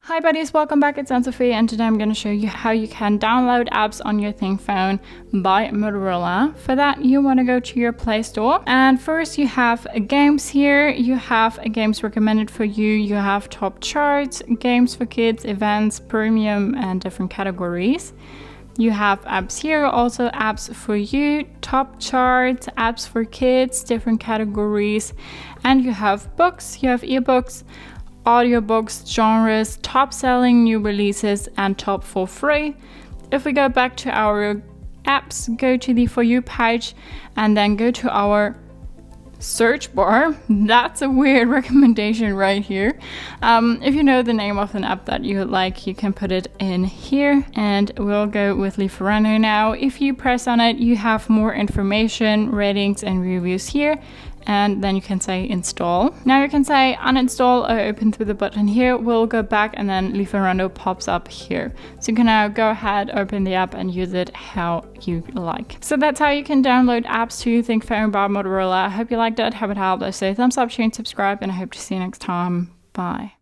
Hi buddies, welcome back. It's Sophie, and today I'm going to show you how you can download apps on your Thinkphone by Motorola. For that, you want to go to your Play Store, and first you have games here. You have games recommended for you. You have top charts, games for kids, events, premium, and different categories. You have apps here, also apps for you, top charts, apps for kids, different categories, and you have books, you have ebooks, audiobooks, genres, top selling, new releases, and top for free. If we go back to our apps, go to the For You page and then go to our search bar. That's a weird recommendation right here. If you know the name of an app that you like, you can put it in here, and we'll go with Lieferando now. If you press on it, you have more information, ratings, and reviews here. And then you can say install. Now you can say uninstall or open through the button here. We'll go back and then Lieferando pops up here. So you can now go ahead, open the app and use it how you like. So that's how you can download apps to Thinkphone by Motorola. I hope you liked it. Hope it helped. I say thumbs up, share, and subscribe, and I hope to see you next time. Bye.